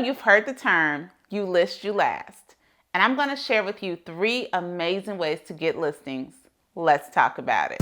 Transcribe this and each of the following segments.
you've heard the term, you list, you last. And I'm going to share with you 3 amazing ways to get listings. Let's talk about it.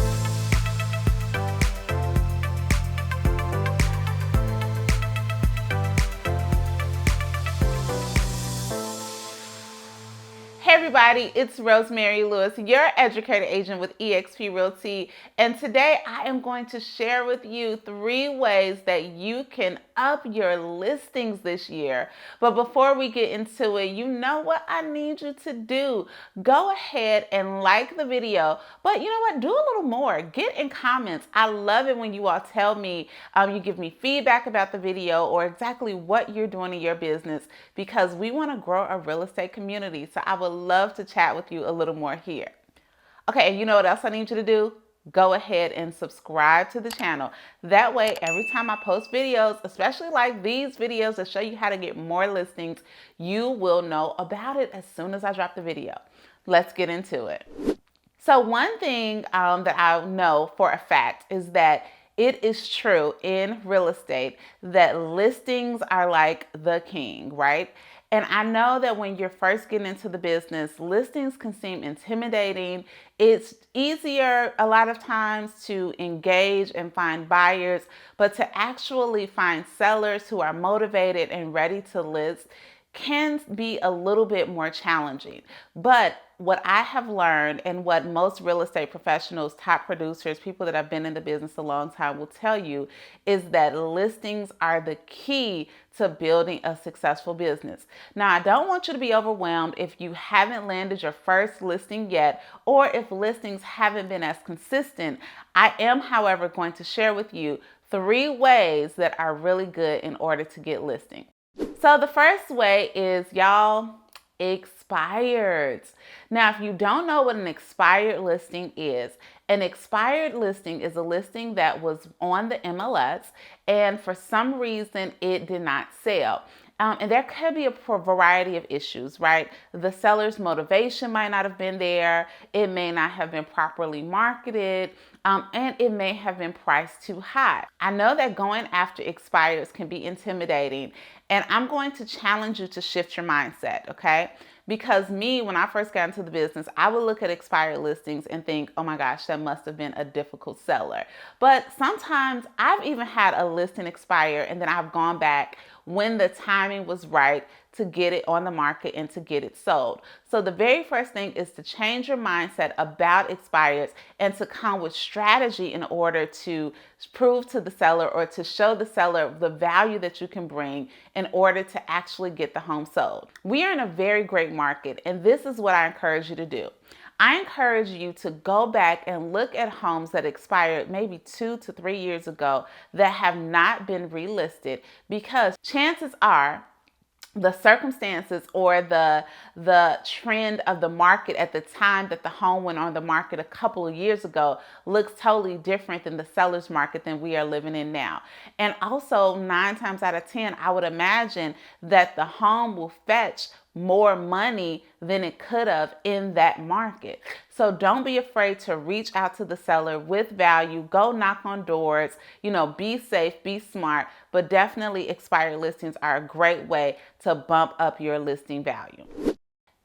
Hey everybody, it's Rosemary Lewis, your educator agent with eXp Realty, and today I am going to share with you 3 ways that you can up your listings this year. But before we get into it, you know what I need you to do? Go ahead and like the video, but you know what? Do a little more. Get in comments. I love it when you all tell me, you give me feedback about the video or exactly what you're doing in your business, because we want to grow a real estate community. So I would love to chat with you a little more here. Okay, and you know what else I need you to do? Go ahead and subscribe to the channel. That way, every time I post videos, especially like these videos that show you how to get more listings, you will know about it as soon as I drop the video. Let's get into it. So one thing that I know for a fact is that it is true in real estate that listings are like the king, right? And I know that when you're first getting into the business, listings can seem intimidating. It's easier a lot of times to engage and find buyers, but to actually find sellers who are motivated and ready to list can be a little bit more challenging. But what I have learned, and what most real estate professionals, top producers, people that have been in the business a long time will tell you, is that listings are the key to building a successful business. Now, I don't want you to be overwhelmed if you haven't landed your first listing yet, or if listings haven't been as consistent. I am, however, going to share with you 3 ways that are really good in order to get listings. So the first way is, y'all, expired. Now, if you don't know what an expired listing is, an expired listing is a listing that was on the MLS and for some reason it did not sell. And there could be a variety of issues, right? The seller's motivation might not have been there. It may not have been properly marketed. And it may have been priced too high. I know that going after expires can be intimidating, and I'm going to challenge you to shift your mindset, okay? Because when I first got into the business, I would look at expired listings and think, oh my gosh, that must have been a difficult seller. But sometimes I've even had a listing expire and then I've gone back when the timing was right to get it on the market and to get it sold. So the very first thing is to change your mindset about expires and to come with strategy in order to prove to the seller or to show the seller the value that you can bring in order to actually get the home sold. We are in a very great market, and this is what I encourage you to do. I encourage you to go back and look at homes that expired maybe 2 to 3 years ago that have not been relisted, because chances are the circumstances or the trend of the market at the time that the home went on the market a couple of years ago looks totally different than the seller's market than we are living in now. And also 9 times out of 10, I would imagine that the home will fetch more money than it could have in that market. So don't be afraid to reach out to the seller with value. Go knock on doors, be safe, be smart, but definitely expired listings are a great way to bump up your listing value.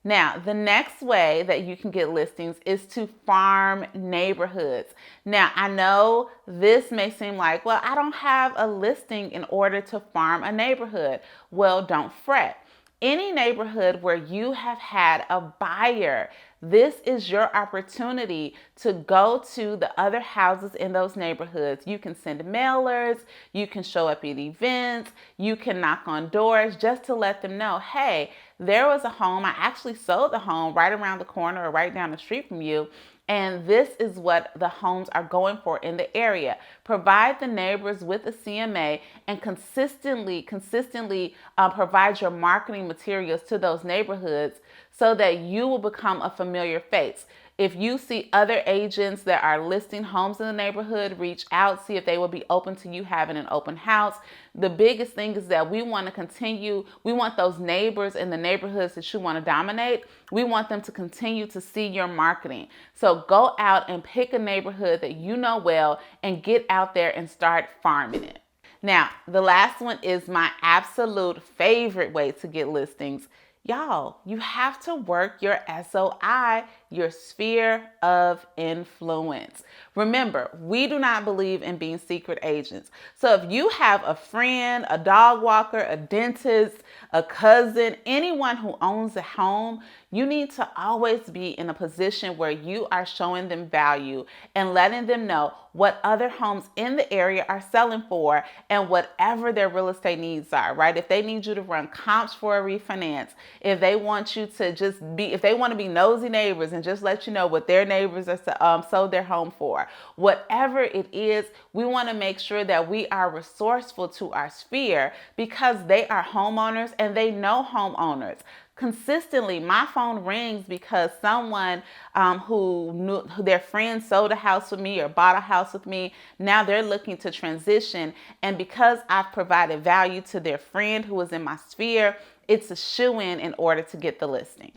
Now, the next way that you can get listings is to farm neighborhoods. Now, I know this may seem like, well, I don't have a listing in order to farm a neighborhood. Well, don't fret. Any neighborhood where you have had a buyer, this is your opportunity to go to the other houses in those neighborhoods. You can send mailers, you can show up at events, you can knock on doors just to let them know, hey, there was a home. I actually sold the home right around the corner or right down the street from you. And this is what the homes are going for in the area. Provide the neighbors with a CMA and consistently provide your marketing materials to those neighborhoods so that you will become a familiar face. If you see other agents that are listing homes in the neighborhood, reach out, see if they will be open to you having an open house. The biggest thing is that we want those neighbors in the neighborhoods that you want to dominate, we want them to continue to see your marketing. So go out and pick a neighborhood that you know well and get out there and start farming it. Now, the last one is my absolute favorite way to get listings. Y'all, you have to work your SOI, your sphere of influence. Remember, we do not believe in being secret agents. So if you have a friend, a dog walker, a dentist, a cousin, anyone who owns a home, you need to always be in a position where you are showing them value and letting them know what other homes in the area are selling for and whatever their real estate needs are, right? If they need you to run comps for a refinance, if they want you to just be, if they want to be nosy neighbors and just let you know what their neighbors are sold their home for, whatever it is, we want to make sure that we are resourceful to our sphere because they are homeowners and they know homeowners. Consistently, my phone rings because someone who their friend sold a house with me or bought a house with me, now they're looking to transition. And because I've provided value to their friend who was in my sphere, it's a shoo-in in order to get the listing.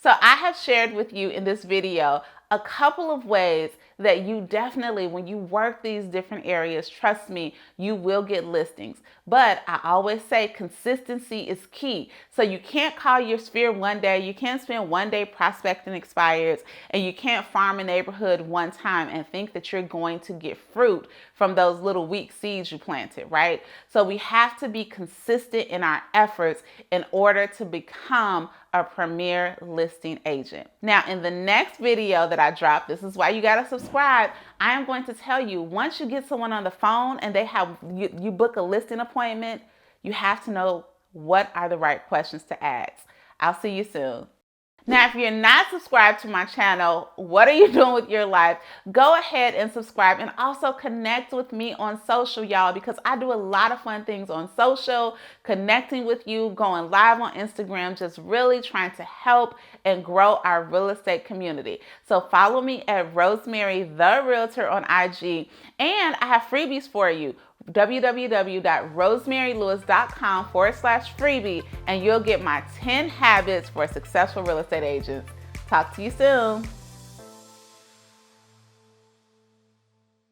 So I have shared with you in this video a couple of ways that you definitely, when you work these different areas, trust me, you will get listings. But I always say consistency is key. So you can't call your sphere one day, you can't spend one day prospecting expires, and you can't farm a neighborhood one time and think that you're going to get fruit from those little weak seeds you planted, right? So we have to be consistent in our efforts in order to become a premier listing agent. Now, in the next video that I drop, this is why you gotta subscribe. I am going to tell you, once you get someone on the phone and they have you book a listing appointment, you have to know what are the right questions to ask. I'll see you soon. Now, if you're not subscribed to my channel, what are you doing with your life? Go ahead and subscribe and also connect with me on social, y'all, because I do a lot of fun things on social, connecting with you, going live on Instagram, just really trying to help and grow our real estate community. So follow me at Rosemary the Realtor on IG, and I have freebies for you. www.rosemarylewis.com/freebie, and you'll get my 10 habits for successful real estate agents. Talk to you soon.